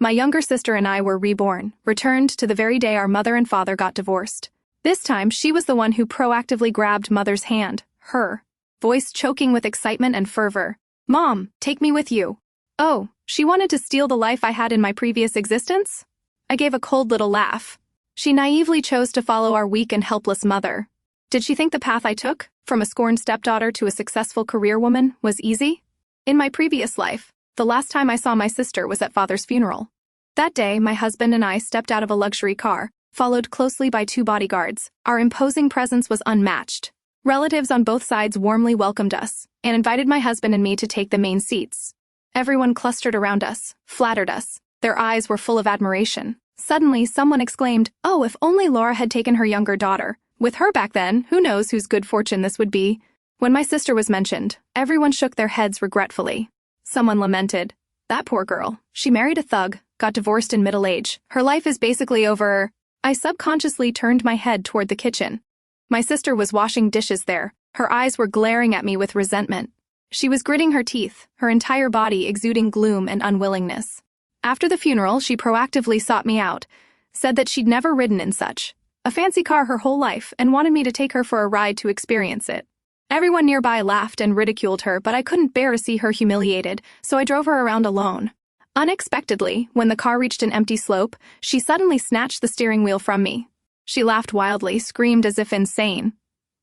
My younger sister and I were reborn, returned to the very day our mother and father got divorced. This time, she was the one who proactively grabbed Mother's hand, her voice choking with excitement and fervor. "Mom, take me with you." Oh, she wanted to steal the life I had in my previous existence? I gave a cold little laugh. She naively chose to follow our weak and helpless mother. Did she think the path I took, from a scorned stepdaughter to a successful career woman, was easy? In my previous life, the last time I saw my sister was at Father's funeral. That day, my husband and I stepped out of a luxury car, followed closely by 2 bodyguards. Our imposing presence was unmatched. Relatives on both sides warmly welcomed us, and invited my husband and me to take the main seats. Everyone clustered around us, flattered us. Their eyes were full of admiration. Suddenly, someone exclaimed, "Oh, if only Laura had taken her younger daughter. With her back then, who knows whose good fortune this would be?" When my sister was mentioned, everyone shook their heads regretfully. Someone lamented, "That poor girl. She married a thug, got divorced in middle age. Her life is basically over." I subconsciously turned my head toward the kitchen. My sister was washing dishes there. Her eyes were glaring at me with resentment. She was gritting her teeth, her entire body exuding gloom and unwillingness. After the funeral, she proactively sought me out, said that she'd never ridden in such a fancy car her whole life and wanted me to take her for a ride to experience it. Everyone nearby laughed and ridiculed her, but I couldn't bear to see her humiliated, so I drove her around alone. Unexpectedly, when the car reached an empty slope, she suddenly snatched the steering wheel from me. She laughed wildly, screamed as if insane.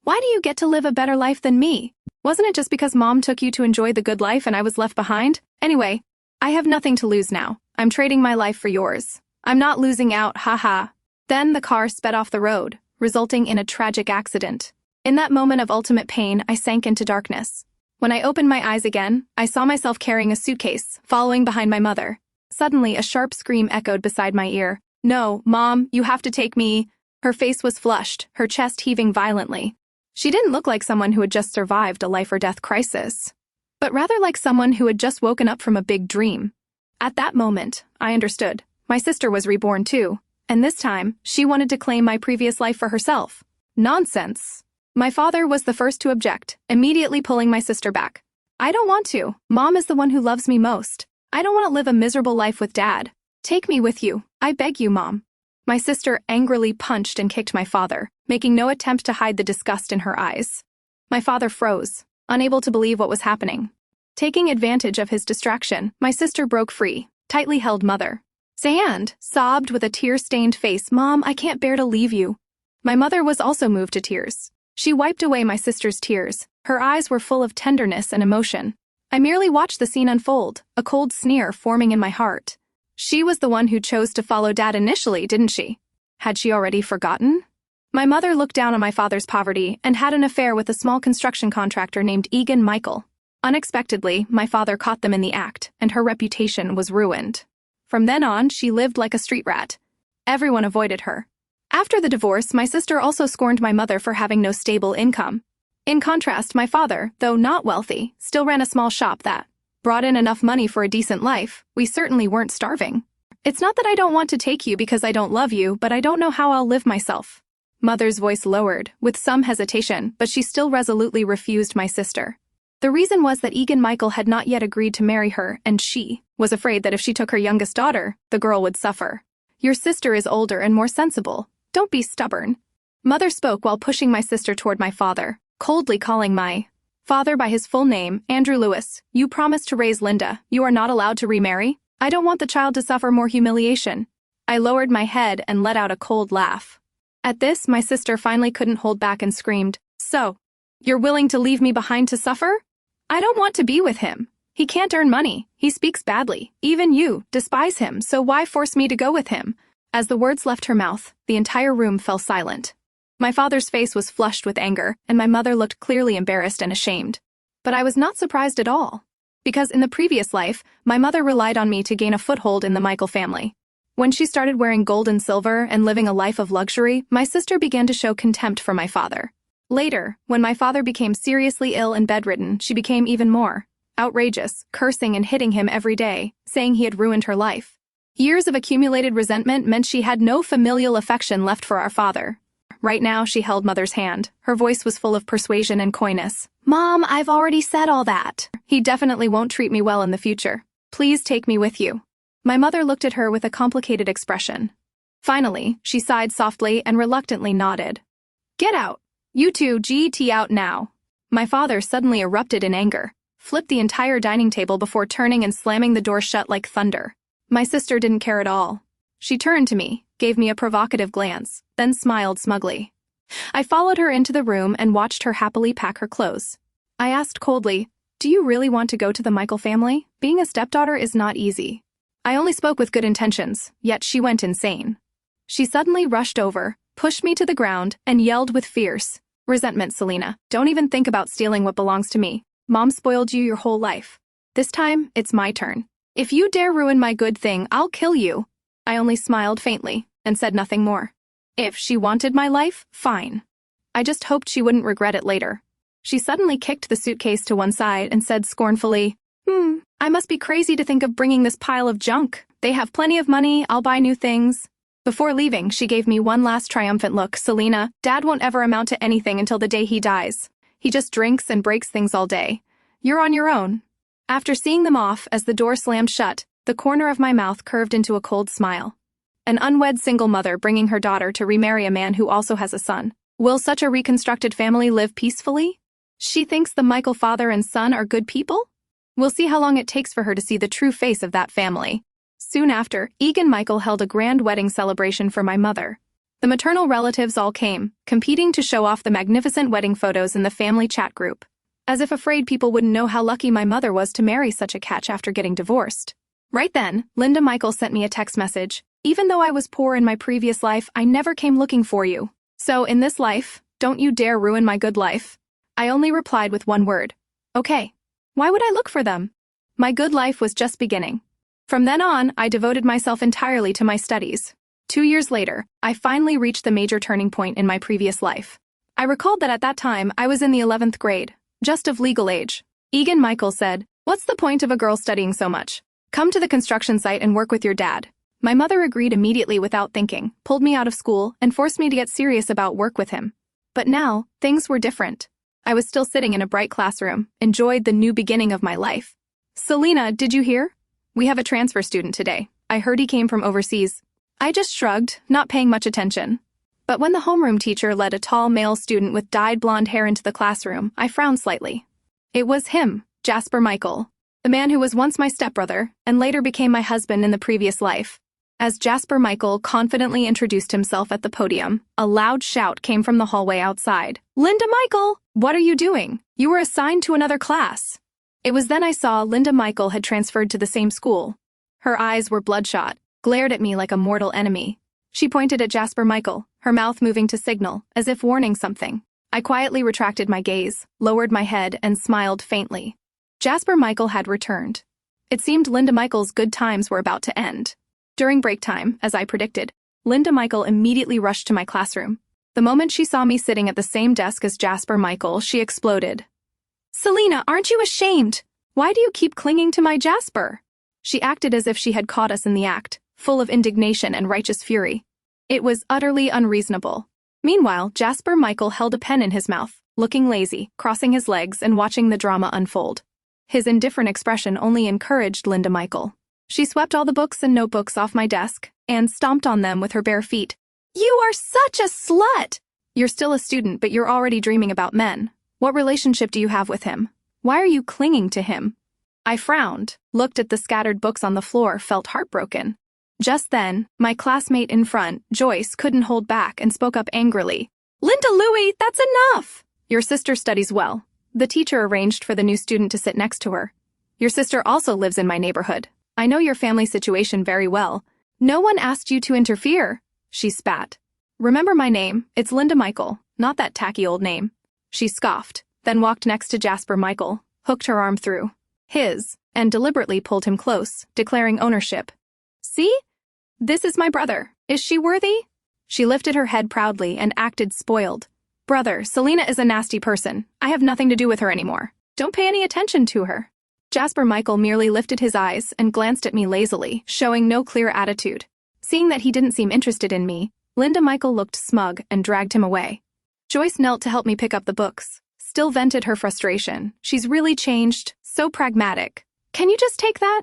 "Why do you get to live a better life than me? Wasn't it just because Mom took you to enjoy the good life and I was left behind? Anyway, I have nothing to lose now. I'm trading my life for yours. I'm not losing out, haha." Then the car sped off the road, resulting in a tragic accident. In that moment of ultimate pain, I sank into darkness. When I opened my eyes again, I saw myself carrying a suitcase, following behind my mother. Suddenly, a sharp scream echoed beside my ear. "No, Mom, you have to take me." Her face was flushed, her chest heaving violently. She didn't look like someone who had just survived a life-or-death crisis, but rather like someone who had just woken up from a big dream. At that moment, I understood. My sister was reborn too, and this time, she wanted to claim my previous life for herself. Nonsense. My father was the first to object, immediately pulling my sister back. "I don't want to. Mom is the one who loves me most. I don't want to live a miserable life with Dad. Take me with you. I beg you, Mom." My sister angrily punched and kicked my father, making no attempt to hide the disgust in her eyes. My father froze, unable to believe what was happening. Taking advantage of his distraction, my sister broke free, tightly held Mother. Sand sobbed with a tear-stained face, "Mom, I can't bear to leave you." My mother was also moved to tears. She wiped away my sister's tears. Her eyes were full of tenderness and emotion. I merely watched the scene unfold, a cold sneer forming in my heart. She was the one who chose to follow Dad initially, didn't she? Had she already forgotten? My mother looked down on my father's poverty and had an affair with a small construction contractor named Egan Michael. Unexpectedly, my father caught them in the act, and her reputation was ruined. From then on, she lived like a street rat. Everyone avoided her. After the divorce, my sister also scorned my mother for having no stable income. In contrast, my father, though not wealthy, still ran a small shop that brought in enough money for a decent life. We certainly weren't starving. "It's not that I don't want to take you because I don't love you, but I don't know how I'll live myself." Mother's voice lowered, with some hesitation, but she still resolutely refused my sister. The reason was that Egan Michael had not yet agreed to marry her, and she was afraid that if she took her youngest daughter, the girl would suffer. "Your sister is older and more sensible. Don't be stubborn." Mother spoke while pushing my sister toward my father, coldly calling my father by his full name, "Andrew Lewis, you promised to raise Linda. You are not allowed to remarry? I don't want the child to suffer more humiliation." I lowered my head and let out a cold laugh. At this, my sister finally couldn't hold back and screamed, "So, you're willing to leave me behind to suffer? I don't want to be with him. He can't earn money. He speaks badly. Even you despise him, so why force me to go with him?" As the words left her mouth, the entire room fell silent. My father's face was flushed with anger, and my mother looked clearly embarrassed and ashamed. But I was not surprised at all, because in the previous life, my mother relied on me to gain a foothold in the Michael family. When she started wearing gold and silver and living a life of luxury, my sister began to show contempt for my father. Later, when my father became seriously ill and bedridden, she became even more outrageous, cursing and hitting him every day, saying he had ruined her life. Years of accumulated resentment meant she had no familial affection left for our father. Right now, she held Mother's hand. Her voice was full of persuasion and coyness. "Mom, I've already said all that. He definitely won't treat me well in the future. Please take me with you." My mother looked at her with a complicated expression. Finally, she sighed softly and reluctantly nodded. Get out. You two, get out now. My father suddenly erupted in anger, flipped the entire dining table before turning and slamming the door shut like thunder. My sister didn't care at all. She turned to me, gave me a provocative glance, then smiled smugly. I followed her into the room and watched her happily pack her clothes. I asked coldly, "Do you really want to go to the Michael family? Being a stepdaughter is not easy." I only spoke with good intentions, yet she went insane. She suddenly rushed over, pushed me to the ground, and yelled with fierce resentment, "Selena, don't even think about stealing what belongs to me. Mom spoiled you your whole life. This time, it's my turn. If you dare ruin my good thing, I'll kill you." I only smiled faintly and said nothing more. If she wanted my life, fine. I just hoped she wouldn't regret it later. She suddenly kicked the suitcase to one side and said scornfully, I must be crazy to think of bringing this pile of junk. They have plenty of money, I'll buy new things." Before leaving, she gave me one last triumphant look. "Selena, Dad won't ever amount to anything until the day he dies. He just drinks and breaks things all day. You're on your own." After seeing them off as the door slammed shut, the corner of my mouth curved into a cold smile. An unwed single mother bringing her daughter to remarry a man who also has a son. Will such a reconstructed family live peacefully? She thinks the Michael father and son are good people? We'll see how long it takes for her to see the true face of that family. Soon after, Egan Michael held a grand wedding celebration for my mother. The maternal relatives all came, competing to show off the magnificent wedding photos in the family chat group, as if afraid people wouldn't know how lucky my mother was to marry such a catch after getting divorced. Right then, Linda Michael sent me a text message. "Even though I was poor in my previous life, I never came looking for you. So in this life, don't you dare ruin my good life." I only replied with one word. "Okay." Why would I look for them? My good life was just beginning. From then on, I devoted myself entirely to my studies. 2 years later, I finally reached the major turning point in my previous life. I recalled that at that time, I was in the 11th grade, just of legal age. Egan Michael said, "What's the point of a girl studying so much? Come to the construction site and work with your dad." My mother agreed immediately without thinking, pulled me out of school, and forced me to get serious about work with him. But now, things were different. I was still sitting in a bright classroom, enjoyed the new beginning of my life. "Selena, did you hear? We have a transfer student today. I heard he came from overseas." I just shrugged, not paying much attention. But when the homeroom teacher led a tall male student with dyed blonde hair into the classroom, I frowned slightly. It was him, Jasper Michael, the man who was once my stepbrother and later became my husband in the previous life. As Jasper Michael confidently introduced himself at the podium, a loud shout came from the hallway outside. "Linda Michael! What are you doing? You were assigned to another class." It was then I saw Linda Michael had transferred to the same school. Her eyes were bloodshot, glared at me like a mortal enemy. She pointed at Jasper Michael, her mouth moving to signal, as if warning something. I quietly retracted my gaze, lowered my head, and smiled faintly. Jasper Michael had returned. It seemed Linda Michael's good times were about to end. During break time, as I predicted, Linda Michael immediately rushed to my classroom. The moment she saw me sitting at the same desk as Jasper Michael, she exploded. "Selena, aren't you ashamed? Why do you keep clinging to my Jasper?" She acted as if she had caught us in the act, full of indignation and righteous fury. It was utterly unreasonable. Meanwhile, Jasper Michael held a pen in his mouth, looking lazy, crossing his legs and watching the drama unfold. His indifferent expression only encouraged Linda Michael. She swept all the books and notebooks off my desk and stomped on them with her bare feet. "You are such a slut! You're still a student, but you're already dreaming about men. What relationship do you have with him? Why are you clinging to him?" I frowned, looked at the scattered books on the floor, felt heartbroken. Just then, my classmate in front, Joyce, couldn't hold back and spoke up angrily. "Linda Louie, that's enough! Your sister studies well." The teacher arranged for the new student to sit next to her. "Your sister also lives in my neighborhood. I know your family situation very well. No one asked you to interfere," she spat. "Remember my name, it's Linda Michael, not that tacky old name." She scoffed, then walked next to Jasper Michael, hooked her arm through his, and deliberately pulled him close, declaring ownership. "See? This is my brother. Is she worthy?" She lifted her head proudly and acted spoiled. "Brother, Selena is a nasty person. I have nothing to do with her anymore. Don't pay any attention to her." Jasper Michael merely lifted his eyes and glanced at me lazily, showing no clear attitude. Seeing that he didn't seem interested in me, Linda Michael looked smug and dragged him away. Joyce knelt to help me pick up the books, still vented her frustration. "She's really changed, so pragmatic. Can you just take that?"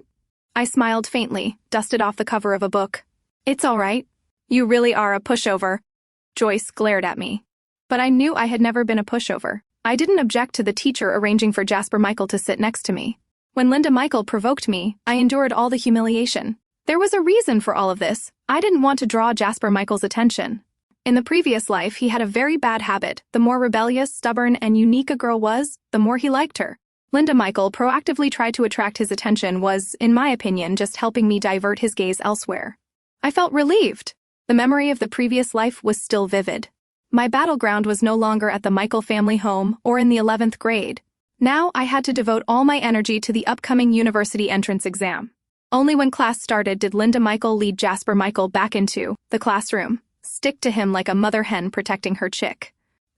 I smiled faintly, dusted off the cover of a book. It's all right. You really are a pushover. Joyce glared at me. But I knew I had never been a pushover. I didn't object to the teacher arranging for Jasper Michael to sit next to me. When Linda Michael provoked me, I endured all the humiliation. There was a reason for all of this. I didn't want to draw Jasper Michael's attention. In the previous life, he had a very bad habit. The more rebellious, stubborn, and unique a girl was, the more he liked her. Linda Michael proactively tried to attract his attention was, in my opinion, just helping me divert his gaze elsewhere. I felt relieved. The memory of the previous life was still vivid. My battleground was no longer at the Michael family home or in the 11th grade. Now I had to devote all my energy to the upcoming university entrance exam. Only when class started did Linda Michael lead Jasper Michael back into the classroom, stick to him like a mother hen protecting her chick.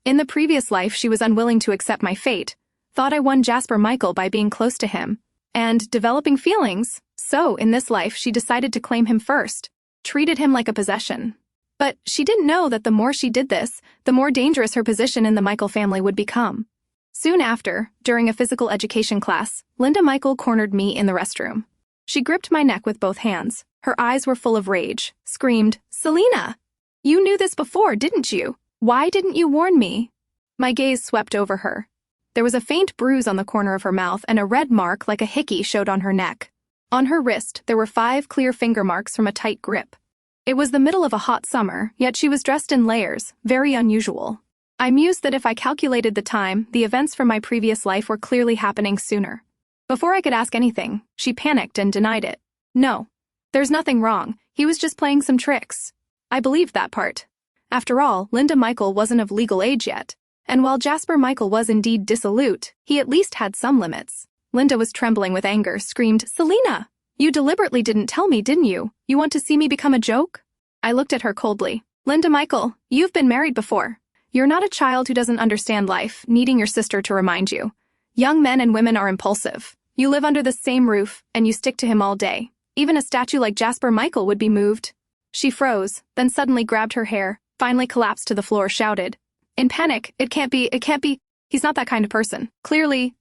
In the previous life, she was unwilling to accept my fate, thought I won Jasper Michael by being close to him, and developing feelings, so in this life she decided to claim him first, treated him like a possession. But she didn't know that the more she did this, the more dangerous her position in the Michael family would become. Soon after, during a physical education class, Linda Michael cornered me in the restroom. She gripped my neck with both hands. Her eyes were full of rage, screamed, "Selena! You knew this before, didn't you? Why didn't you warn me?" My gaze swept over her. There was a faint bruise on the corner of her mouth and a red mark like a hickey showed on her neck. On her wrist, there were 5 clear finger marks from a tight grip. It was the middle of a hot summer, yet she was dressed in layers, very unusual. I mused that if I calculated the time, the events from my previous life were clearly happening sooner. Before I could ask anything, she panicked and denied it. "No, there's nothing wrong. He was just playing some tricks." I believed that part. After all, Linda Michael wasn't of legal age yet. And while Jasper Michael was indeed dissolute, he at least had some limits. Linda was trembling with anger, screamed, "Selena! You deliberately didn't tell me, didn't you? You want to see me become a joke?" I looked at her coldly. "Linda Michael, you've been married before. You're not a child who doesn't understand life, needing your sister to remind you. Young men and women are impulsive. You live under the same roof, and you stick to him all day. Even a statue like Jasper Michael would be moved." She froze, then suddenly grabbed her hair, finally collapsed to the floor, shouted. In panic, it can't be, he's not that kind of person. Clearly.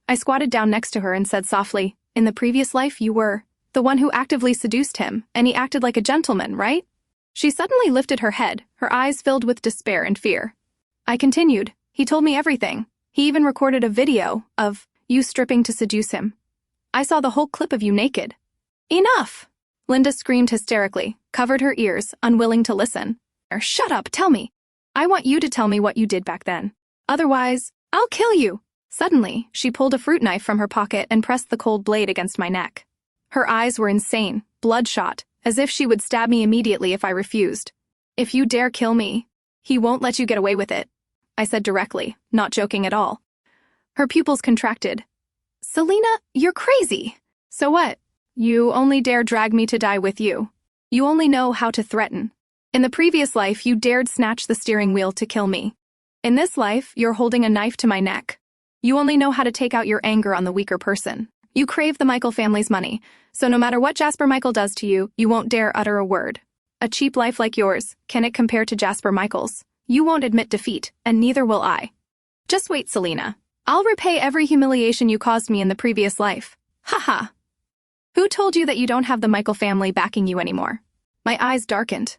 I squatted down next to her and said softly, "In the previous life, you were the one who actively seduced him, and he acted like a gentleman, right?" She suddenly lifted her head, her eyes filled with despair and fear. I continued, "He told me everything. He even recorded a video of you stripping to seduce him. I saw the whole clip of you naked." "Enough!" Linda screamed hysterically, covered her ears, unwilling to listen. "Shut up, tell me. I want you to tell me what you did back then. Otherwise, I'll kill you." Suddenly, she pulled a fruit knife from her pocket and pressed the cold blade against my neck. Her eyes were insane, bloodshot, as if she would stab me immediately if I refused. "If you dare kill me, he won't let you get away with it," I said directly, not joking at all. Her pupils contracted. "Selena, you're crazy." "So what? You only dare drag me to die with you. You only know how to threaten. In the previous life, you dared snatch the steering wheel to kill me. In this life, you're holding a knife to my neck. You only know how to take out your anger on the weaker person. You crave the Michael family's money, so no matter what Jasper Michael does to you, you won't dare utter a word. A cheap life like yours, can it compare to Jasper Michael's? You won't admit defeat, and neither will I. Just wait, Selena. I'll repay every humiliation you caused me in the previous life. Haha. Who told you that you don't have the Michael family backing you anymore?" My eyes darkened.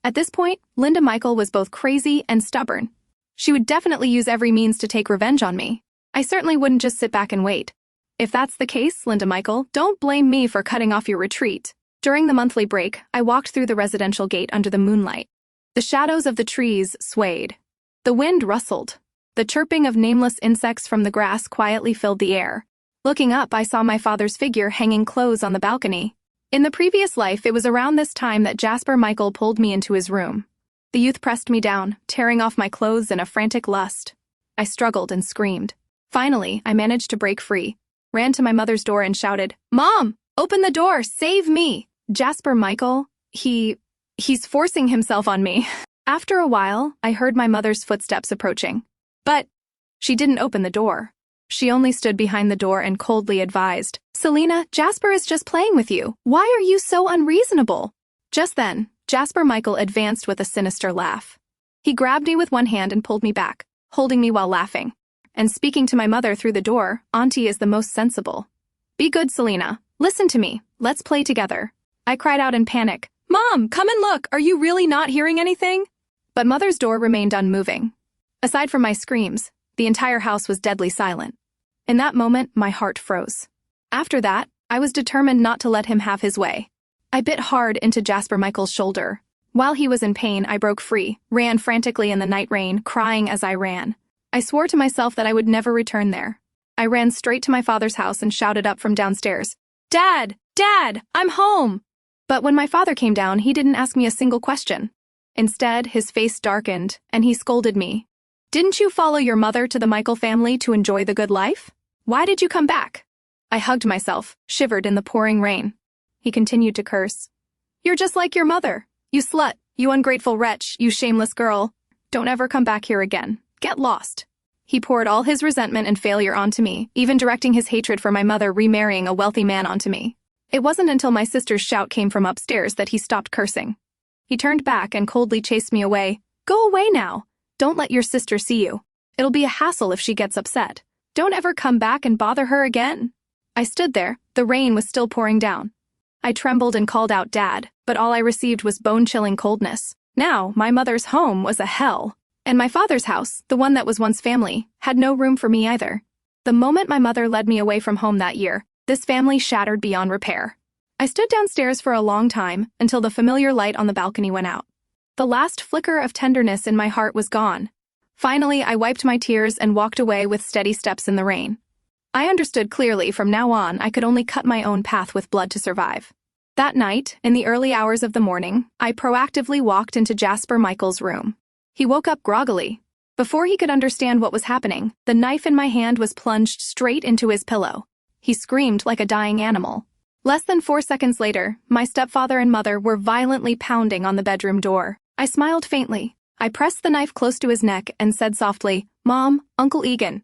At this point, Linda Michael was both crazy and stubborn. She would definitely use every means to take revenge on me. I certainly wouldn't just sit back and wait. If that's the case, Linda Michael, don't blame me for cutting off your retreat. During the monthly break, I walked through the residential gate under the moonlight. The shadows of the trees swayed. The wind rustled. The chirping of nameless insects from the grass quietly filled the air. Looking up, I saw my father's figure hanging clothes on the balcony. In the previous life, it was around this time that Jasper Michael pulled me into his room. The youth pressed me down, tearing off my clothes in a frantic lust. I struggled and screamed. Finally, I managed to break free, ran to my mother's door and shouted, "Mom, open the door, save me! Jasper Michael, he's forcing himself on me." After a while, I heard my mother's footsteps approaching. But she didn't open the door. She only stood behind the door and coldly advised, "Selena, Jasper is just playing with you. Why are you so unreasonable?" Just then, Jasper Michael advanced with a sinister laugh. He grabbed me with one hand and pulled me back, holding me while laughing, and speaking to my mother through the door, "Auntie is the most sensible. Be good, Selena. Listen to me. Let's play together. I cried out in panic. Mom, come and look. Are you really not hearing anything? But Mother's door remained unmoving. Aside from my screams, the entire house was deadly silent. In that moment, my heart froze. After that, I was determined not to let him have his way. I bit hard into Jasper Michael's shoulder. While he was in pain, I broke free, ran frantically in the night rain, crying as I ran. I swore to myself that I would never return there. I ran straight to my father's house and shouted up from downstairs, "Dad! Dad! I'm home!" But when my father came down, he didn't ask me a single question. Instead, his face darkened, and he scolded me. "Didn't you follow your mother to the Michael family to enjoy the good life? Why did you come back?" I hugged myself, shivered in the pouring rain. He continued to curse. "You're just like your mother. You slut, you ungrateful wretch, you shameless girl. Don't ever come back here again. Get lost." He poured all his resentment and failure onto me, even directing his hatred for my mother remarrying a wealthy man onto me. It wasn't until my sister's shout came from upstairs that he stopped cursing. He turned back and coldly chased me away. "Go away now. Don't let your sister see you. It'll be a hassle if she gets upset. Don't ever come back and bother her again." I stood there. The rain was still pouring down. I trembled and called out Dad, but all I received was bone-chilling coldness. Now, my mother's home was a hell. And my father's house, the one that was once family, had no room for me either. The moment my mother led me away from home that year, this family shattered beyond repair. I stood downstairs for a long time until the familiar light on the balcony went out. The last flicker of tenderness in my heart was gone. Finally, I wiped my tears and walked away with steady steps in the rain. I understood clearly from now on I could only cut my own path with blood to survive. That night, in the early hours of the morning, I proactively walked into Jasper Michael's room. He woke up groggily. Before he could understand what was happening, the knife in my hand was plunged straight into his pillow. He screamed like a dying animal. Less than 4 seconds later, my stepfather and mother were violently pounding on the bedroom door. I smiled faintly. I pressed the knife close to his neck and said softly, "Mom, Uncle Egan.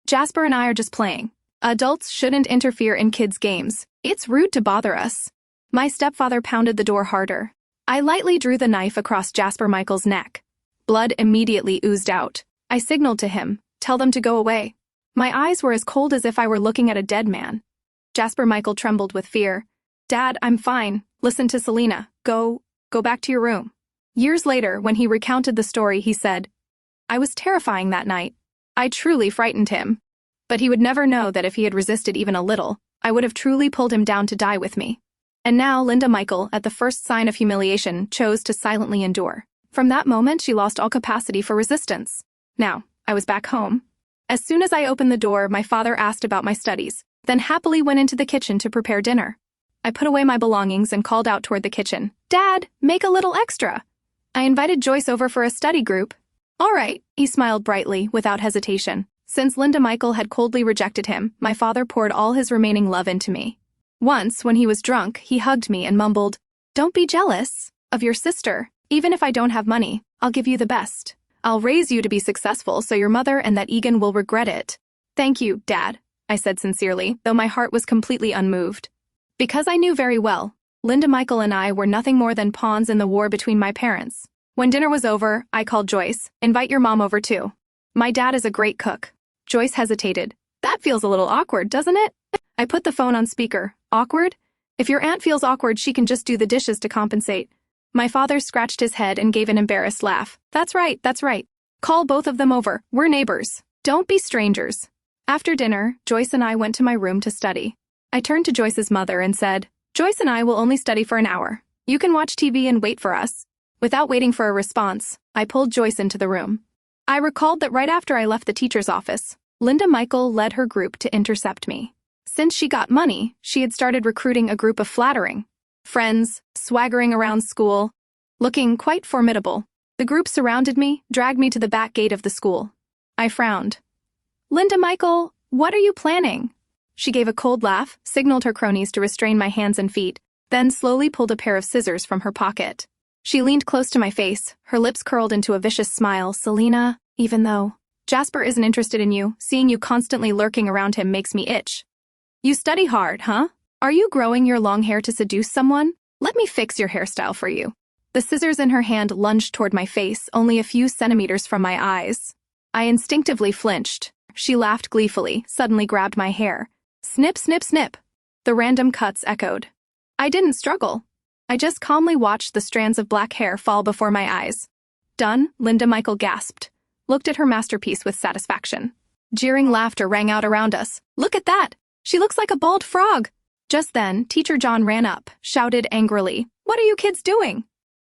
Jasper and I are just playing. Adults shouldn't interfere in kids' games. It's rude to bother us." My stepfather pounded the door harder. I lightly drew the knife across Jasper Michael's neck. Blood immediately oozed out. I signaled to him, "Tell them to go away." My eyes were as cold as if I were looking at a dead man. Jasper Michael trembled with fear. "Dad, I'm fine. Listen to Selena. Go back to your room." Years later, when he recounted the story, he said, "I was terrifying that night. I truly frightened him. But he would never know that if he had resisted even a little, I would have truly pulled him down to die with me." And now Linda Michael, at the first sign of humiliation, chose to silently endure. From that moment, she lost all capacity for resistance. Now, I was back home. As soon as I opened the door, my father asked about my studies, then happily went into the kitchen to prepare dinner. I put away my belongings and called out toward the kitchen. "Dad, make a little extra." I invited Joyce over for a study group. "All right," he smiled brightly, without hesitation. Since Linda Michael had coldly rejected him, my father poured all his remaining love into me. Once, when he was drunk, he hugged me and mumbled, "Don't be jealous of your sister. Even if I don't have money, I'll give you the best. I'll raise you to be successful so your mother and that Egan will regret it." "Thank you, Dad," I said sincerely, though my heart was completely unmoved. Because I knew very well, Linda Michael and I were nothing more than pawns in the war between my parents. When dinner was over, I called Joyce. "Invite your mom over too. My dad is a great cook." Joyce hesitated. "That feels a little awkward, doesn't it?" I put the phone on speaker. "Awkward? If your aunt feels awkward, she can just do the dishes to compensate." My father scratched his head and gave an embarrassed laugh. That's right. Call both of them over. We're neighbors. Don't be strangers." After dinner, Joyce and I went to my room to study. I turned to Joyce's mother and said, "Joyce and I will only study for an hour. You can watch TV and wait for us." Without waiting for a response, I pulled Joyce into the room. I recalled that right after I left the teacher's office, Linda Michael led her group to intercept me. Since she got money, she had started recruiting a group of flattering friends, swaggering around school, looking quite formidable. The group surrounded me, dragged me to the back gate of the school. I frowned. "Linda Michael, what are you planning?" She gave a cold laugh, signaled her cronies to restrain my hands and feet, then slowly pulled a pair of scissors from her pocket. She leaned close to my face, her lips curled into a vicious smile. "Selena, even though Jasper isn't interested in you, seeing you constantly lurking around him makes me itch. You study hard, huh? Are you growing your long hair to seduce someone? Let me fix your hairstyle for you." The scissors in her hand lunged toward my face, only a few centimeters from my eyes. I instinctively flinched. She laughed gleefully, suddenly grabbed my hair. "Snip, snip, snip." The random cuts echoed. I didn't struggle. I just calmly watched the strands of black hair fall before my eyes. Done, Linda Michael gasped, looked at her masterpiece with satisfaction. Jeering laughter rang out around us. Look at that! She looks like a bald frog! Just then, Teacher John ran up, shouted angrily, "What are you kids doing?"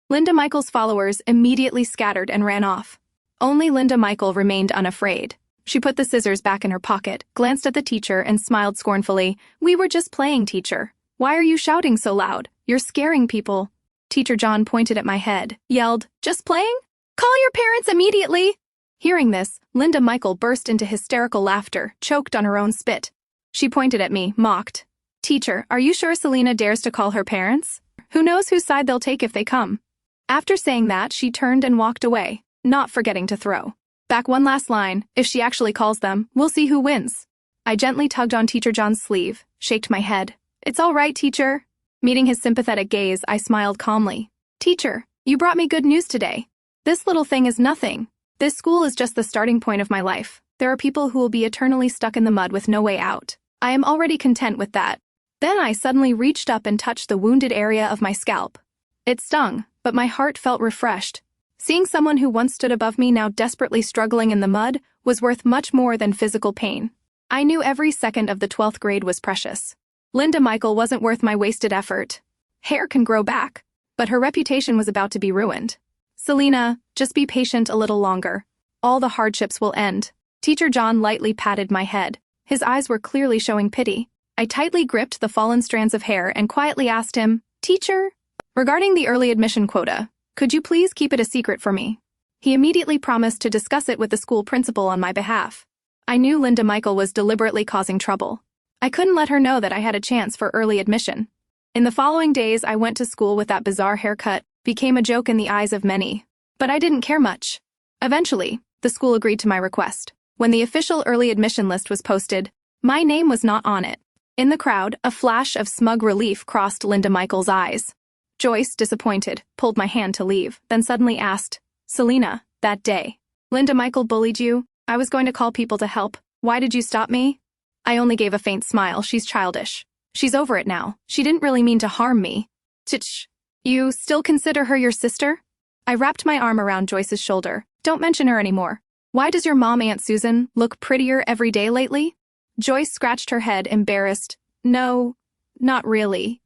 Linda Michael's followers immediately scattered and ran off. Only Linda Michael remained unafraid. She put the scissors back in her pocket, glanced at the teacher, and smiled scornfully. "We were just playing, teacher. Why are you shouting so loud? You're scaring people." Teacher John pointed at my head, yelled, "Just playing? Call your parents immediately!" Hearing this, Linda Michael burst into hysterical laughter, choked on her own spit. She pointed at me, mocked. "Teacher, are you sure Selena dares to call her parents? Who knows whose side they'll take if they come?" After saying that, she turned and walked away, not forgetting to throw back one last line, "If she actually calls them, we'll see who wins." I gently tugged on Teacher John's sleeve, shaked my head. "It's all right, teacher." Meeting his sympathetic gaze, I smiled calmly. "Teacher, you brought me good news today. This little thing is nothing. This school is just the starting point of my life. There are people who will be eternally stuck in the mud with no way out. I am already content with that." Then I suddenly reached up and touched the wounded area of my scalp. It stung, but my heart felt refreshed. Seeing someone who once stood above me now desperately struggling in the mud was worth much more than physical pain. I knew every second of the 12th grade was precious. Linda Michael wasn't worth my wasted effort. Hair can grow back, but her reputation was about to be ruined. "Selena, just be patient a little longer. All the hardships will end." Teacher John lightly patted my head. His eyes were clearly showing pity. I tightly gripped the fallen strands of hair and quietly asked him, "Teacher, regarding the early admission quota, could you please keep it a secret for me?" He immediately promised to discuss it with the school principal on my behalf. I knew Linda Michael was deliberately causing trouble. I couldn't let her know that I had a chance for early admission. In the following days, I went to school with that bizarre haircut, became a joke in the eyes of many. But I didn't care much. Eventually, the school agreed to my request. When the official early admission list was posted, my name was not on it. In the crowd, a flash of smug relief crossed Linda Michael's eyes. Joyce, disappointed, pulled my hand to leave, then suddenly asked, "Selena, that day Linda Michael bullied you? I was going to call people to help. Why did you stop me?" I only gave a faint smile. "She's childish. She's over it now. She didn't really mean to harm me." "Tch, you still consider her your sister?" I wrapped my arm around Joyce's shoulder. "Don't mention her anymore. Why does your mom, Aunt Susan, look prettier every day lately?" Joyce scratched her head, embarrassed. "No, not really."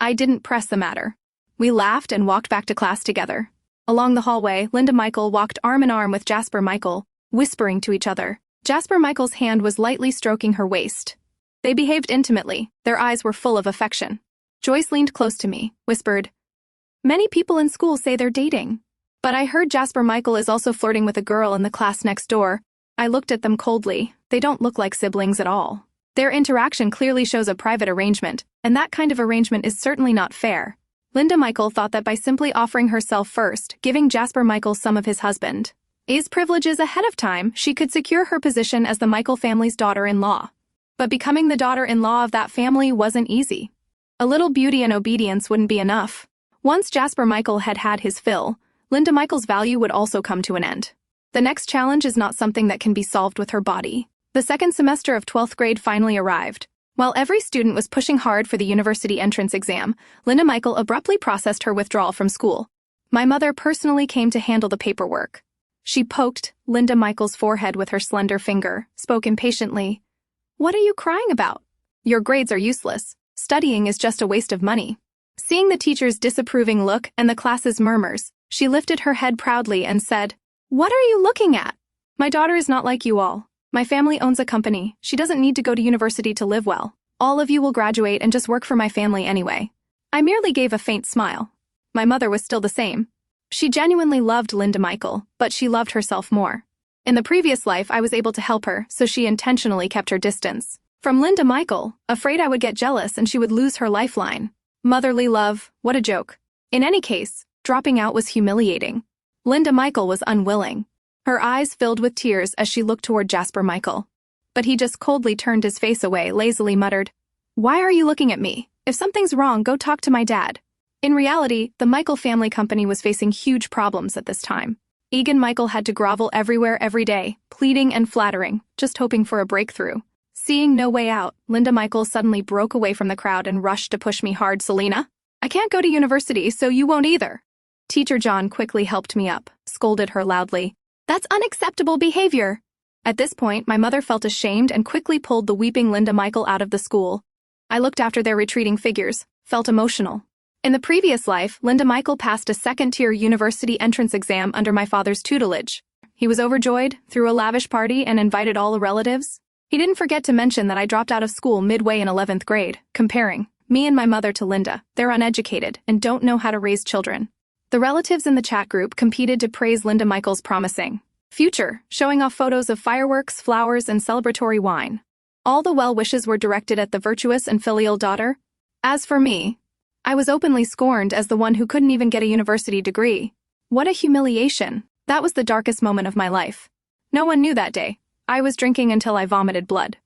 I didn't press the matter. We laughed and walked back to class together. Along the hallway, Linda Michael walked arm in arm with Jasper Michael, whispering to each other. Jasper Michael's hand was lightly stroking her waist. They behaved intimately. Their eyes were full of affection. Joyce leaned close to me, whispered, "Many people in school say they're dating. But I heard Jasper Michael is also flirting with a girl in the class next door." I looked at them coldly. They don't look like siblings at all. Their interaction clearly shows a private arrangement, and that kind of arrangement is certainly not fair. Linda Michael thought that by simply offering herself first, giving Jasper Michael some of his husband's privileges ahead of time, she could secure her position as the Michael family's daughter-in-law. But becoming the daughter-in-law of that family wasn't easy. A little beauty and obedience wouldn't be enough. Once Jasper Michael had had his fill, Linda Michael's value would also come to an end. The next challenge is not something that can be solved with her body. The second semester of 12th grade finally arrived. While every student was pushing hard for the university entrance exam, Linda Michael abruptly processed her withdrawal from school. My mother personally came to handle the paperwork. She poked Linda Michael's forehead with her slender finger, spoke impatiently. "What are you crying about? Your grades are useless. Studying is just a waste of money." Seeing the teacher's disapproving look and the class's murmurs, she lifted her head proudly and said, "What are you looking at? My daughter is not like you all. My family owns a company. She doesn't need to go to university to live well. All of you will graduate and just work for my family anyway." I merely gave a faint smile. My mother was still the same. She genuinely loved Linda Michael, but she loved herself more. In the previous life, I was able to help her, so she intentionally kept her distance from Linda Michael, afraid I would get jealous and she would lose her lifeline. Motherly love, what a joke. In any case, dropping out was humiliating. Linda Michael was unwilling. Her eyes filled with tears as she looked toward Jasper Michael. But he just coldly turned his face away, lazily muttered, "Why are you looking at me? If something's wrong, go talk to my dad." In reality, the Michael family company was facing huge problems at this time. Egan Michael had to grovel everywhere every day, pleading and flattering, just hoping for a breakthrough. Seeing no way out, Linda Michaels suddenly broke away from the crowd and rushed to push me hard. Selena, I can't go to university, so you won't either. Teacher John quickly helped me up, scolded her loudly. That's unacceptable behavior. At this point, my mother felt ashamed and quickly pulled the weeping Linda Michael out of the school. I looked after their retreating figures, felt emotional. In the previous life, Linda Michael passed a second-tier university entrance exam under my father's tutelage. He was overjoyed, threw a lavish party, and invited all the relatives. He didn't forget to mention that I dropped out of school midway in 11th grade, comparing me and my mother to Linda. They're uneducated and don't know how to raise children. The relatives in the chat group competed to praise Linda Michael's promising future, showing off photos of fireworks, flowers, and celebratory wine. All the well wishes were directed at the virtuous and filial daughter. As for me, I was openly scorned as the one who couldn't even get a university degree. What a humiliation. That was the darkest moment of my life. No one knew that day. I was drinking until I vomited blood.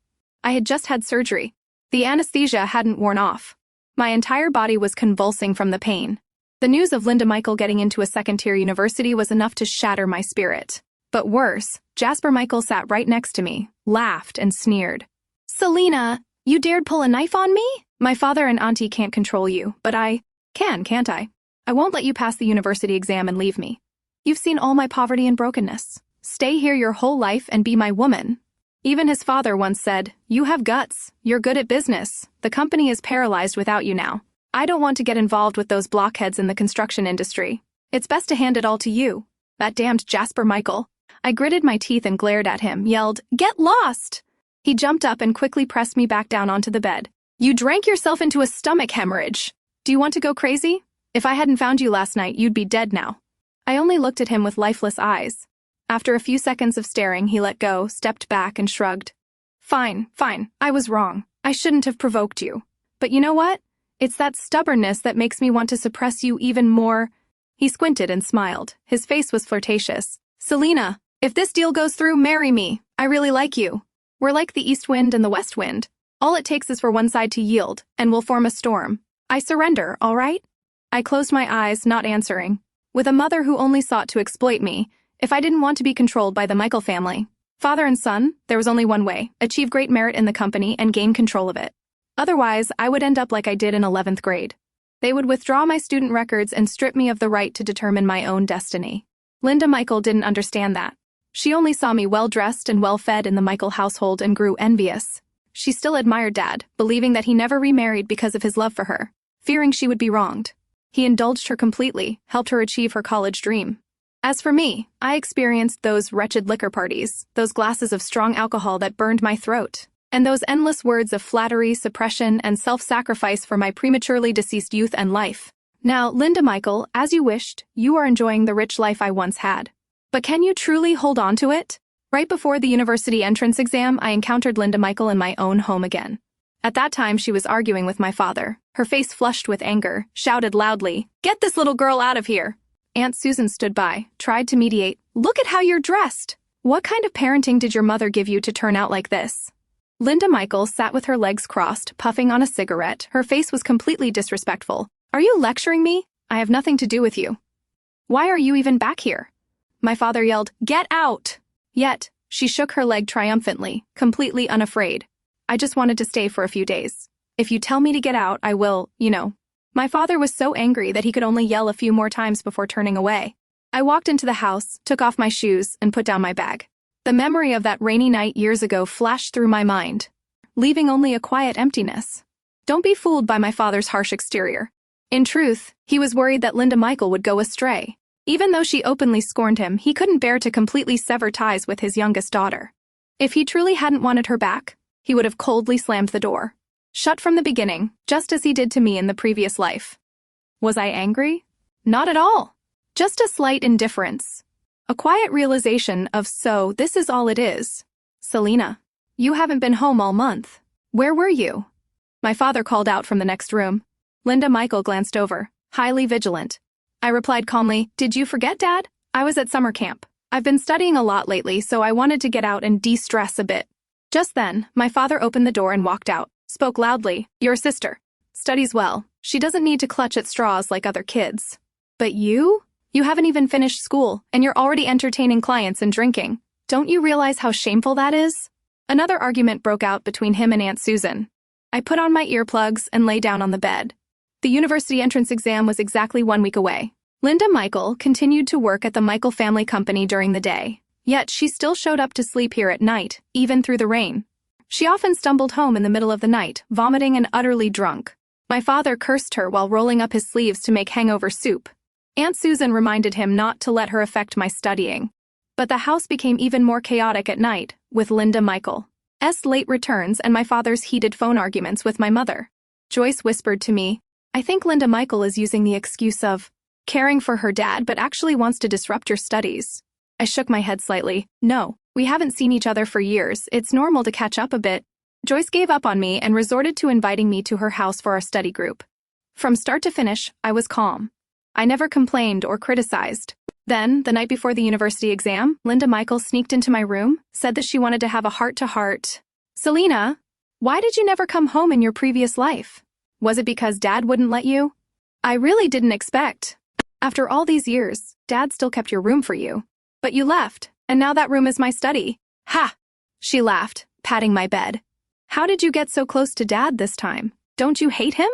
I had just had surgery. The anesthesia hadn't worn off. My entire body was convulsing from the pain. The news of Linda Michael getting into a second-tier university was enough to shatter my spirit. But worse, Jasper Michael sat right next to me, laughed, and sneered. Selena, you dared pull a knife on me? My father and auntie can't control you, but I can, can't I? I won't let you pass the university exam and leave me. You've seen all my poverty and brokenness. Stay here your whole life and be my woman. Even his father once said, you have guts, you're good at business, the company is paralyzed without you now. I don't want to get involved with those blockheads in the construction industry. It's best to hand it all to you. That damned Jasper Michael. I gritted my teeth and glared at him, yelled, get lost! He jumped up and quickly pressed me back down onto the bed. You drank yourself into a stomach hemorrhage. Do you want to go crazy? If I hadn't found you last night, you'd be dead now. I only looked at him with lifeless eyes. After a few seconds of staring, he let go, stepped back, and shrugged. Fine, I was wrong. I shouldn't have provoked you. But you know what? It's that stubbornness that makes me want to suppress you even more. He squinted and smiled. His face was flirtatious. Selena, if this deal goes through, marry me. I really like you. We're like the east wind and the west wind. All it takes is for one side to yield, and we'll form a storm. I surrender, all right? I closed my eyes, not answering. With a mother who only sought to exploit me, if I didn't want to be controlled by the Michael family, father and son, there was only one way: achieve great merit in the company and gain control of it. Otherwise, I would end up like I did in 11th grade. They would withdraw my student records and strip me of the right to determine my own destiny. Linda Michael didn't understand that. She only saw me well-dressed and well-fed in the Michael household and grew envious. She still admired Dad, believing that he never remarried because of his love for her, fearing she would be wronged. He indulged her completely, helped her achieve her college dream. As for me, I experienced those wretched liquor parties, those glasses of strong alcohol that burned my throat, and those endless words of flattery, suppression, and self-sacrifice for my prematurely deceased youth and life. Now, Linda Michael, as you wished, you are enjoying the rich life I once had. But can you truly hold on to it? Right before the university entrance exam, I encountered Linda Michael in my own home again. At that time, she was arguing with my father. Her face flushed with anger, shouted loudly, "Get this little girl out of here!" Aunt Susan stood by, tried to mediate. "Look at how you're dressed! What kind of parenting did your mother give you to turn out like this?" Linda Michael sat with her legs crossed, puffing on a cigarette. Her face was completely disrespectful. "Are you lecturing me? I have nothing to do with you. Why are you even back here?" My father yelled, "Get out!" Yet, she shook her leg triumphantly, completely unafraid. "I just wanted to stay for a few days. If you tell me to get out, I will, you know." My father was so angry that he could only yell a few more times before turning away. I walked into the house, took off my shoes, and put down my bag. The memory of that rainy night years ago flashed through my mind, leaving only a quiet emptiness. Don't be fooled by my father's harsh exterior. In truth, he was worried that Linda Michael would go astray. Even though she openly scorned him, he couldn't bear to completely sever ties with his youngest daughter. If he truly hadn't wanted her back, he would have coldly slammed the door. Shut from the beginning, just as he did to me in the previous life. Was I angry? Not at all. Just a slight indifference. A quiet realization of, so this is all it is. "Selena, you haven't been home all month. Where were you?" My father called out from the next room. Linda Michael glanced over, highly vigilant. I replied calmly, "Did you forget, Dad? I was at summer camp. I've been studying a lot lately, so I wanted to get out and de-stress a bit." Just then, my father opened the door and walked out. Spoke loudly, "Your sister studies well. She doesn't need to clutch at straws like other kids. But you? You haven't even finished school, and you're already entertaining clients and drinking. Don't you realize how shameful that is?" Another argument broke out between him and Aunt Susan. I put on my earplugs and lay down on the bed. The university entrance exam was exactly 1 week away. Linda Michael continued to work at the Michael family company during the day, yet she still showed up to sleep here at night, even through the rain. She often stumbled home in the middle of the night, vomiting and utterly drunk. My father cursed her while rolling up his sleeves to make hangover soup. Aunt Susan reminded him not to let her affect my studying. But the house became even more chaotic at night, with Linda Michael's late returns and my father's heated phone arguments with my mother. Joyce whispered to me, "I think Linda Michael is using the excuse of caring for her dad but actually wants to disrupt your studies." I shook my head slightly. "No, we haven't seen each other for years. It's normal to catch up a bit." Joyce gave up on me and resorted to inviting me to her house for our study group. From start to finish, I was calm. I never complained or criticized. Then, the night before the university exam, Linda Michael sneaked into my room, said that she wanted to have a heart-to-heart. "Selena, why did you never come home in your previous life? Was it because Dad wouldn't let you? I really didn't expect. After all these years, Dad still kept your room for you. But you left, and now that room is my study." "Ha!" She laughed, patting my bed. "How did you get so close to Dad this time? Don't you hate him?"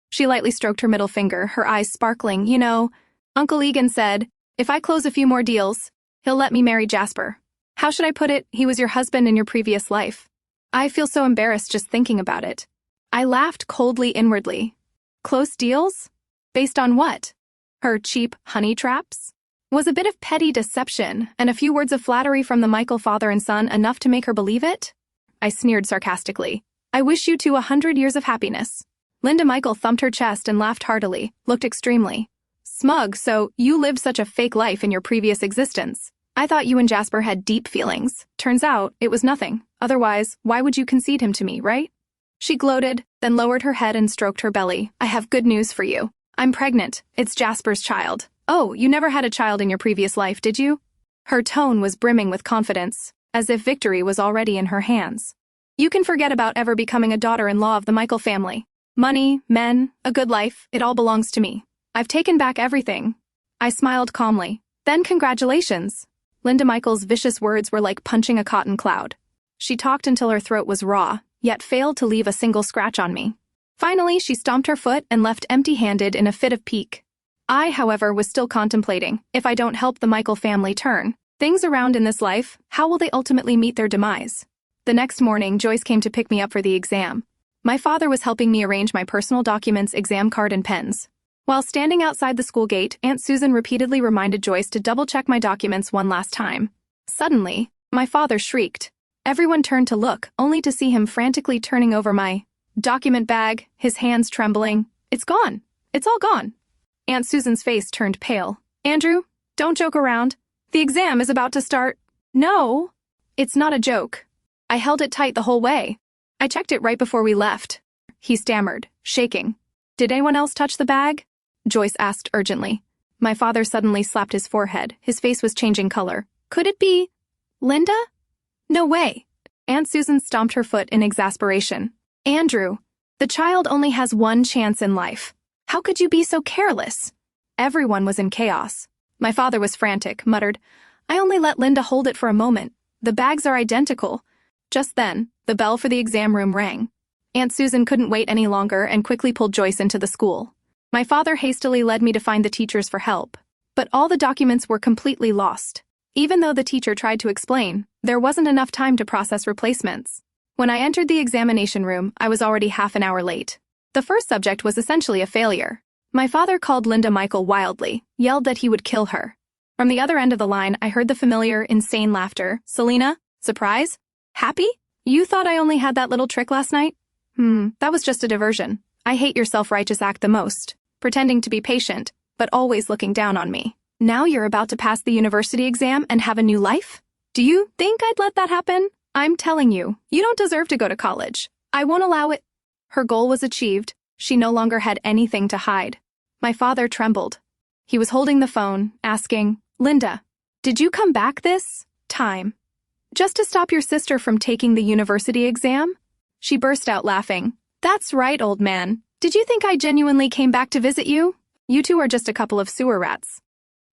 She lightly stroked her middle finger, her eyes sparkling. "You know, Uncle Egan said, if I close a few more deals, he'll let me marry Jasper. How should I put it? He was your husband in your previous life. I feel so embarrassed just thinking about it." I laughed coldly inwardly. Close deals? Based on what? Her cheap honey traps? Was a bit of petty deception and a few words of flattery from the Michael father and son enough to make her believe it? I sneered sarcastically. "I wish you two 100 years of happiness." Linda Michael thumped her chest and laughed heartily, looked extremely smug. "So, you lived such a fake life in your previous existence. I thought you and Jasper had deep feelings. Turns out, it was nothing. Otherwise, why would you concede him to me, right?" She gloated, then lowered her head and stroked her belly. "I have good news for you. I'm pregnant. It's Jasper's child." "Oh, you never had a child in your previous life, did you?" Her tone was brimming with confidence, as if victory was already in her hands. "You can forget about ever becoming a daughter-in-law of the Michael family. Money, men, a good life, it all belongs to me. I've taken back everything." I smiled calmly. "Then congratulations." Linda Michael's vicious words were like punching a cotton cloud. She talked until her throat was raw, yet failed to leave a single scratch on me. Finally, she stomped her foot and left empty-handed in a fit of pique. I, however, was still contemplating, if I don't help the Michael family turn things around in this life, how will they ultimately meet their demise? The next morning, Joyce came to pick me up for the exam. My father was helping me arrange my personal documents, exam card, and pens. While standing outside the school gate, Aunt Susan repeatedly reminded Joyce to double-check my documents one last time. Suddenly, my father shrieked. Everyone turned to look, only to see him frantically turning over my document bag, his hands trembling. "It's gone. It's all gone." Aunt Susan's face turned pale. "Andrew, don't joke around. The exam is about to start." "No, it's not a joke. I held it tight the whole way. I checked it right before we left," he stammered, shaking. "Did anyone else touch the bag?" Joyce asked urgently. My father suddenly slapped his forehead. His face was changing color. "Could it be Linda? No way." Aunt Susan stomped her foot in exasperation. "Andrew, the child only has one chance in life. How could you be so careless?" Everyone was in chaos. My father was frantic, muttered, "I only let Linda hold it for a moment. The bags are identical." Just then, the bell for the exam room rang. Aunt Susan couldn't wait any longer and quickly pulled Joyce into the school. My father hastily led me to find the teachers for help. But all the documents were completely lost. Even though the teacher tried to explain, there wasn't enough time to process replacements. When I entered the examination room, I was already half an hour late. The first subject was essentially a failure. My father called Linda Michael wildly, yelled that he would kill her. From the other end of the line, I heard the familiar, insane laughter. "Selena? Surprise? Happy? You thought I only had that little trick last night? That was just a diversion. I hate your self-righteous act the most. Pretending to be patient, but always looking down on me. Now you're about to pass the university exam and have a new life? Do you think I'd let that happen? I'm telling you, you don't deserve to go to college. I won't allow it." Her goal was achieved. She no longer had anything to hide. My father trembled. He was holding the phone, asking, "Linda, did you come back this time just to stop your sister from taking the university exam?" She burst out laughing. "That's right, old man. Did you think I genuinely came back to visit you? You two are just a couple of sewer rats.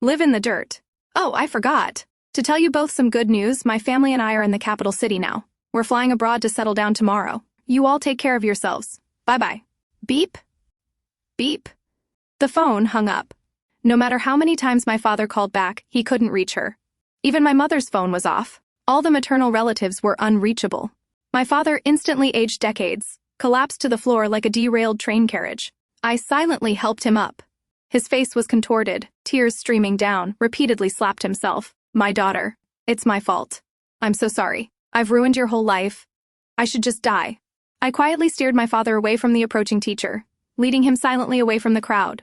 Live in the dirt. Oh, I forgot. To tell you both some good news, my family and I are in the capital city now. We're We're flying abroad to settle down tomorrow. You all take care of yourselves. Bye-bye. Beep. Beep. The phone hung up. No matter how many times my father called back, he couldn't reach her. Even my mother's phone was off. All the maternal relatives were unreachable. My father instantly aged decades, collapsed to the floor like a derailed train carriage. I silently helped him up. His face was contorted, tears streaming down, repeatedly slapped himself. My daughter. It's my fault. I'm so sorry. I've ruined your whole life. I should just die. I quietly steered my father away from the approaching teacher, leading him silently away from the crowd.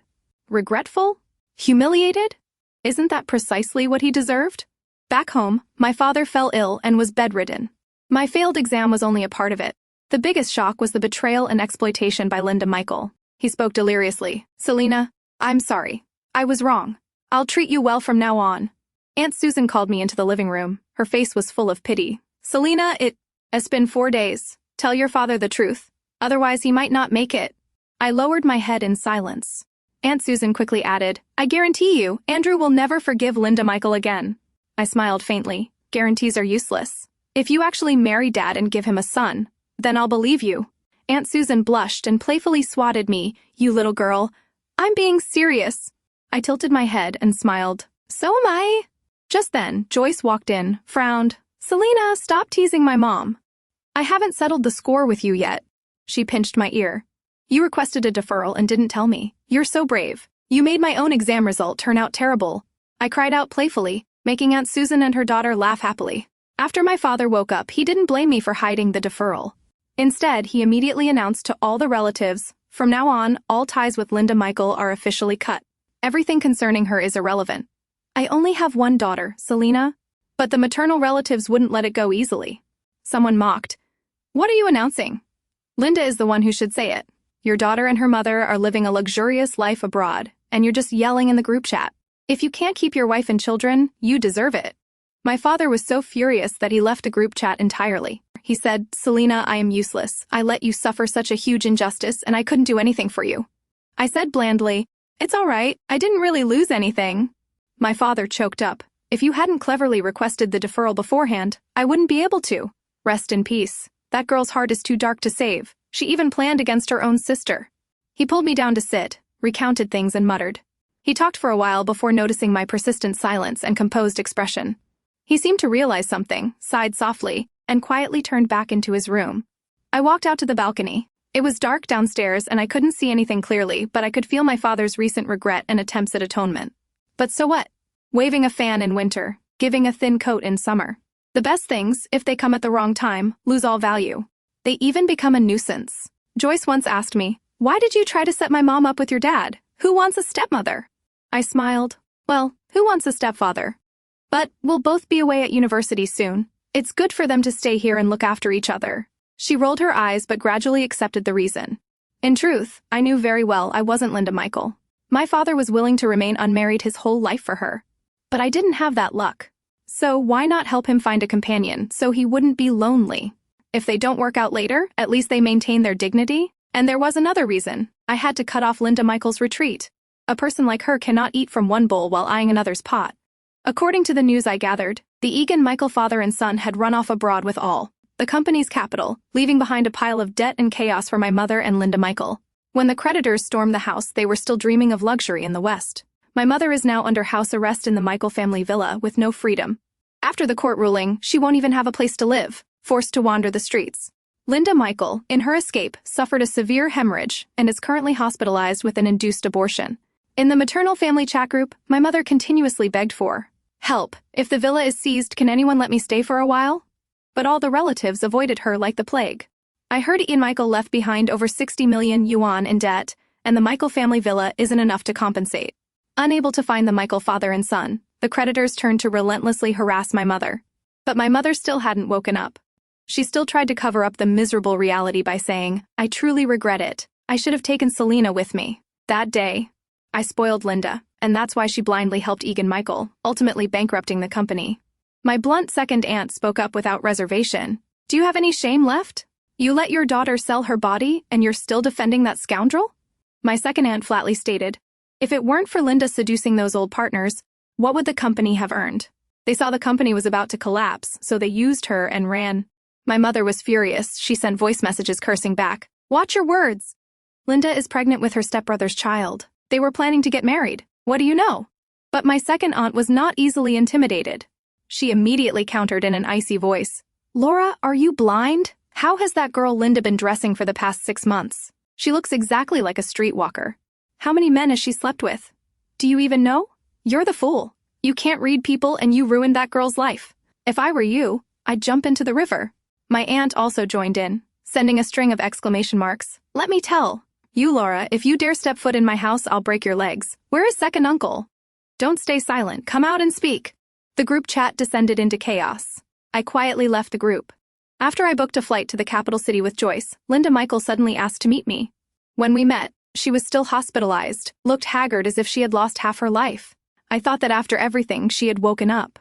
Regretful? Humiliated? Isn't that precisely what he deserved? Back home, my father fell ill and was bedridden. My failed exam was only a part of it. The biggest shock was the betrayal and exploitation by Linda Michael. He spoke deliriously. Selena, I'm sorry. I was wrong. I'll treat you well from now on. Aunt Susan called me into the living room. Her face was full of pity. Selena, it's been 4 days. Tell your father the truth. Otherwise he might not make it. I lowered my head in silence. Aunt Susan quickly added, I guarantee you, Andrew will never forgive Linda Michael again. I smiled faintly. Guarantees are useless. If you actually marry Dad and give him a son, then I'll believe you. Aunt Susan blushed and playfully swatted me. You little girl. I'm being serious. I tilted my head and smiled. So am I. Just then, Joyce walked in, frowned. Selena, stop teasing my mom. I haven't settled the score with you yet. She pinched my ear. You requested a deferral and didn't tell me. You're so brave. You made my own exam result turn out terrible. I cried out playfully, making Aunt Susan and her daughter laugh happily. After my father woke up, he didn't blame me for hiding the deferral. Instead, he immediately announced to all the relatives, from now on, all ties with Linda Michael are officially cut. Everything concerning her is irrelevant. I only have one daughter, Selena, but the maternal relatives wouldn't let it go easily. Someone mocked. What are you announcing? Linda is the one who should say it. Your daughter and her mother are living a luxurious life abroad, and you're just yelling in the group chat. If you can't keep your wife and children, you deserve it. My father was so furious that he left the group chat entirely. He said, Selena, I am useless. I let you suffer such a huge injustice, and I couldn't do anything for you. I said blandly, it's all right. I didn't really lose anything. My father choked up. If you hadn't cleverly requested the deferral beforehand, I wouldn't be able to. Rest in peace. That girl's heart is too dark to save. She even planned against her own sister. He pulled me down to sit, recounted things and muttered. He talked for a while before noticing my persistent silence and composed expression. He seemed to realize something, sighed softly, and quietly turned back into his room. I walked out to the balcony. It was dark downstairs and I couldn't see anything clearly, but I could feel my father's recent regret and attempts at atonement. But so what? Waving a fan in winter, giving a thin coat in summer. The best things, if they come at the wrong time, lose all value. They even become a nuisance. Joyce once asked me, why did you try to set my mom up with your dad? Who wants a stepmother? I smiled. Well, who wants a stepfather? But we'll both be away at university soon. It's good for them to stay here and look after each other. She rolled her eyes but gradually accepted the reason. In truth, I knew very well I wasn't Linda Michael. My father was willing to remain unmarried his whole life for her. But I didn't have that luck. So why not help him find a companion so he wouldn't be lonely? If they don't work out later, at least they maintain their dignity. And there was another reason. I had to cut off Linda Michael's retreat. A person like her cannot eat from one bowl while eyeing another's pot. According to the news I gathered, the Egan Michael father and son had run off abroad with all the company's capital, leaving behind a pile of debt and chaos for my mother and Linda Michael. When the creditors stormed the house, they were still dreaming of luxury in the West. My mother is now under house arrest in the Michael family villa with no freedom. After the court ruling, she won't even have a place to live, forced to wander the streets. Linda Michael, in her escape, suffered a severe hemorrhage and is currently hospitalized with an induced abortion. In the maternal family chat group, my mother continuously begged for help. If the villa is seized, can anyone let me stay for a while? But all the relatives avoided her like the plague. I heard Ian Michael left behind over 60 million yuan in debt, and the Michael family villa isn't enough to compensate. Unable to find the Michael father and son, the creditors turned to relentlessly harass my mother. But my mother still hadn't woken up. She still tried to cover up the miserable reality by saying, I truly regret it. I should have taken Selena with me. That day, I spoiled Linda, and that's why she blindly helped Egan Michael, ultimately bankrupting the company. My blunt second aunt spoke up without reservation. Do you have any shame left? You let your daughter sell her body, and you're still defending that scoundrel? My second aunt flatly stated, if it weren't for Linda seducing those old partners, what would the company have earned? They saw the company was about to collapse, so they used her and ran. My mother was furious. She sent voice messages cursing back. Watch your words. Linda is pregnant with her stepbrother's child. They were planning to get married. What do you know? But my second aunt was not easily intimidated. She immediately countered in an icy voice. Laura, are you blind? How has that girl Linda been dressing for the past 6 months? She looks exactly like a streetwalker. How many men has she slept with? Do you even know? You're the fool. You can't read people and you ruined that girl's life. If I were you, I'd jump into the river. My aunt also joined in, sending a string of exclamation marks. Let me tell. You, Laura, if you dare step foot in my house, I'll break your legs. Where is second uncle? Don't stay silent. Come out and speak. The group chat descended into chaos. I quietly left the group. After I booked a flight to the capital city with Joyce, Linda Michael suddenly asked to meet me. When we met, she was still hospitalized, looked haggard as if she had lost half her life. I thought that after everything, she had woken up.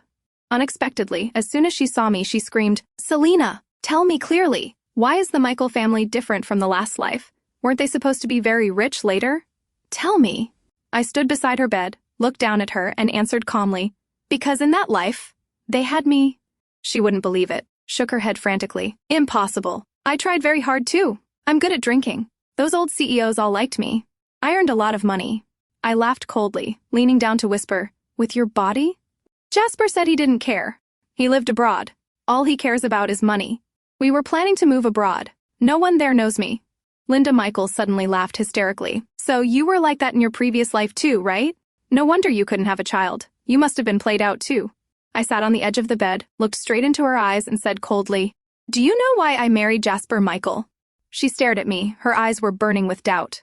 Unexpectedly, as soon as she saw me, she screamed, Selena, tell me clearly, why is the Michael family different from the last life? Weren't they supposed to be very rich later? Tell me. I stood beside her bed, looked down at her, and answered calmly, because in that life, they had me. She wouldn't believe it, shook her head frantically. Impossible. I tried very hard too. I'm good at drinking. Those old CEOs all liked me. I earned a lot of money. I laughed coldly, leaning down to whisper, with your body? Jasper said he didn't care. He lived abroad. All he cares about is money. We were planning to move abroad. No one there knows me. Linda Michael suddenly laughed hysterically. So you were like that in your previous life too, right? No wonder you couldn't have a child. You must have been played out too. I sat on the edge of the bed, looked straight into her eyes, and said coldly, do you know why I married Jasper Michael? She stared at me, her eyes were burning with doubt.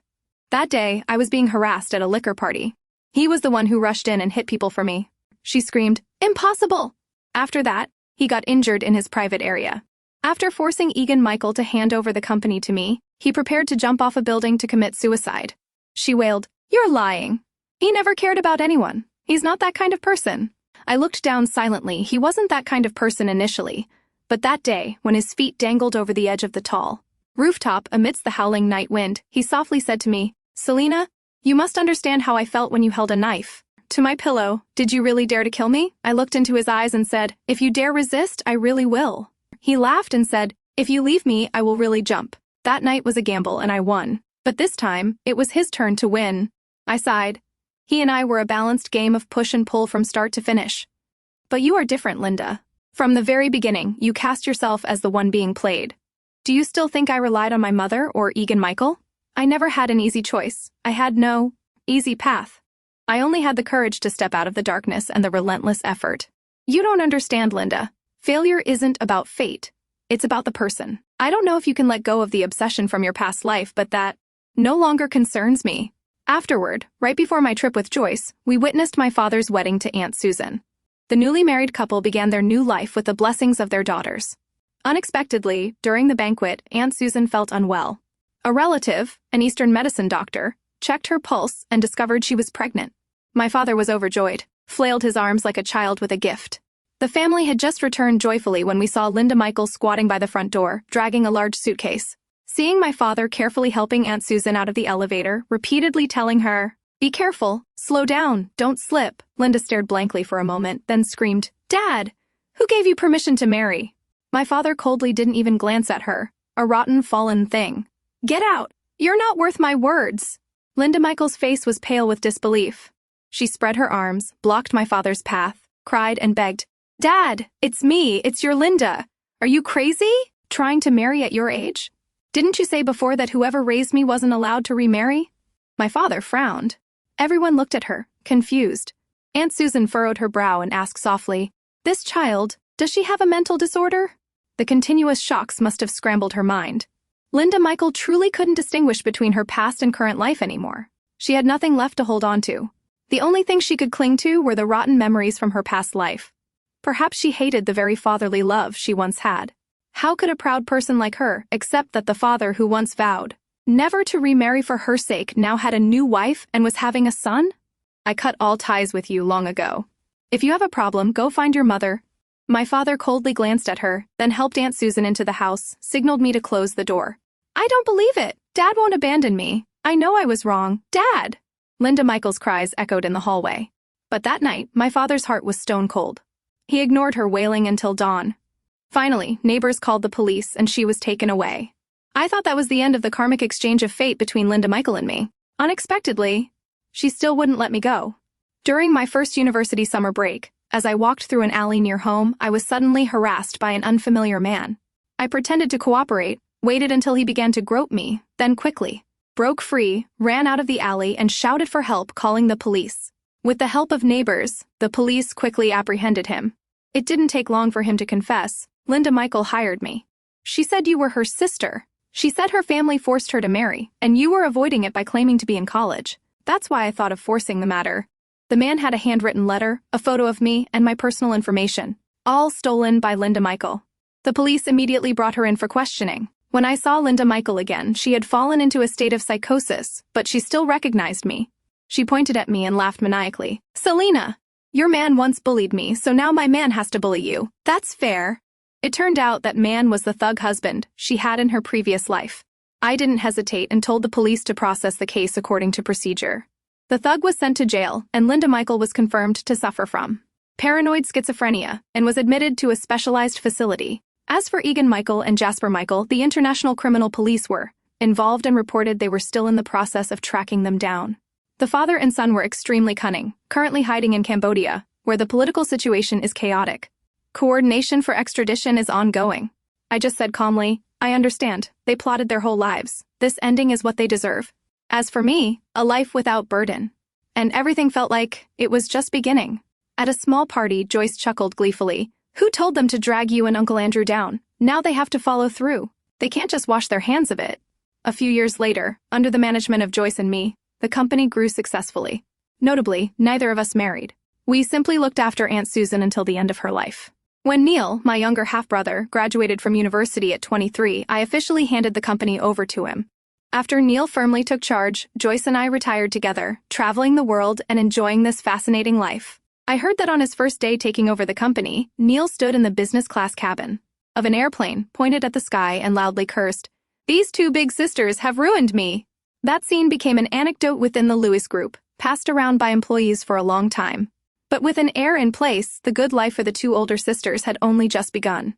That day, I was being harassed at a liquor party. He was the one who rushed in and hit people for me. She screamed, impossible! After that, he got injured in his private area. After forcing Egan Michael to hand over the company to me, he prepared to jump off a building to commit suicide. She wailed, you're lying. He never cared about anyone. He's not that kind of person. I looked down silently. He wasn't that kind of person initially. But that day, when his feet dangled over the edge of the tall rooftop amidst the howling night wind, he softly said to me, Selena, you must understand how I felt when you held a knife to my pillow. Did you really dare to kill me? I looked into his eyes and said, if you dare resist, I really will. He laughed and said, if you leave me, I will really jump. That night was a gamble and I won. But this time, it was his turn to win. I sighed. He and I were a balanced game of push and pull from start to finish. But you are different, Linda. From the very beginning, you cast yourself as the one being played. Do you still think I relied on my mother or Egan Michael? I never had an easy choice. I had no easy path. I only had the courage to step out of the darkness and the relentless effort. You don't understand, Linda. Failure isn't about fate. It's about the person. I don't know if you can let go of the obsession from your past life, but that no longer concerns me. Afterward, right before my trip with Joyce, we witnessed my father's wedding to Aunt Susan. The newly married couple began their new life with the blessings of their daughters. Unexpectedly, during the banquet, Aunt Susan felt unwell. A relative, an Eastern medicine doctor, checked her pulse and discovered she was pregnant. My father was overjoyed, flailed his arms like a child with a gift. The family had just returned joyfully when we saw Linda Michael squatting by the front door, dragging a large suitcase. Seeing my father carefully helping Aunt Susan out of the elevator, repeatedly telling her, be careful, slow down, don't slip, Linda stared blankly for a moment, then screamed, Dad, who gave you permission to marry? My father coldly didn't even glance at her. A rotten, fallen thing. Get out! You're not worth my words! Linda Michael's face was pale with disbelief. She spread her arms, blocked my father's path, cried and begged, Dad, it's me, it's your Linda. Are you crazy? Trying to marry at your age? Didn't you say before that whoever raised me wasn't allowed to remarry? My father frowned. Everyone looked at her, confused. Aunt Susan furrowed her brow and asked softly, this child, does she have a mental disorder? The continuous shocks must have scrambled her mind. Linda Michael truly couldn't distinguish between her past and current life anymore. She had nothing left to hold on to. The only thing she could cling to were the rotten memories from her past life. Perhaps she hated the very fatherly love she once had. How could a proud person like her accept that the father who once vowed never to remarry for her sake now had a new wife and was having a son? I cut all ties with you long ago. If you have a problem, go find your mother. My father coldly glanced at her, then helped Aunt Susan into the house, signaled me to close the door. I don't believe it. Dad won't abandon me. I know I was wrong. Dad! Linda Michael's cries echoed in the hallway. But that night, my father's heart was stone cold. He ignored her wailing until dawn. Finally, neighbors called the police and she was taken away. I thought that was the end of the karmic exchange of fate between Linda Michael and me. Unexpectedly, she still wouldn't let me go. During my first university summer break, as I walked through an alley near home, I was suddenly harassed by an unfamiliar man. I pretended to cooperate, waited until he began to grope me, then quickly broke free, ran out of the alley, and shouted for help, calling the police. With the help of neighbors, the police quickly apprehended him. It didn't take long for him to confess. Linda Michael hired me. She said you were her sister. She said her family forced her to marry, and you were avoiding it by claiming to be in college. That's why I thought of forcing the matter. The man had a handwritten letter, a photo of me, and my personal information, all stolen by Linda Michael. The police immediately brought her in for questioning. When I saw Linda Michael again, she had fallen into a state of psychosis, but she still recognized me. She pointed at me and laughed maniacally. "Selena, your man once bullied me, so now my man has to bully you. That's fair." It turned out that man was the thug husband she had in her previous life. I didn't hesitate and told the police to process the case according to procedure. The thug was sent to jail, and Linda Michael was confirmed to suffer from paranoid schizophrenia and was admitted to a specialized facility. As for Egan Michael and Jasper Michael, the International Criminal Police were involved and reported they were still in the process of tracking them down. The father and son were extremely cunning, currently hiding in Cambodia, where the political situation is chaotic. Coordination for extradition is ongoing. I just said calmly, "I understand. They plotted their whole lives. This ending is what they deserve. As for me, a life without burden." And everything felt like it was just beginning. At a small party, Joyce chuckled gleefully. "Who told them to drag you and Uncle Andrew down? Now they have to follow through. They can't just wash their hands of it." A few years later, under the management of Joyce and me, the company grew successfully. Notably, neither of us married. We simply looked after Aunt Susan until the end of her life. When Neil, my younger half-brother, graduated from university at 23, I officially handed the company over to him. After Neil firmly took charge, Joyce and I retired together, traveling the world and enjoying this fascinating life. I heard that on his first day taking over the company, Neil stood in the business-class cabin of an airplane, pointed at the sky, and loudly cursed, "These two big sisters have ruined me." That scene became an anecdote within the Lewis Group, passed around by employees for a long time. But with an heir in place, the good life for the two older sisters had only just begun.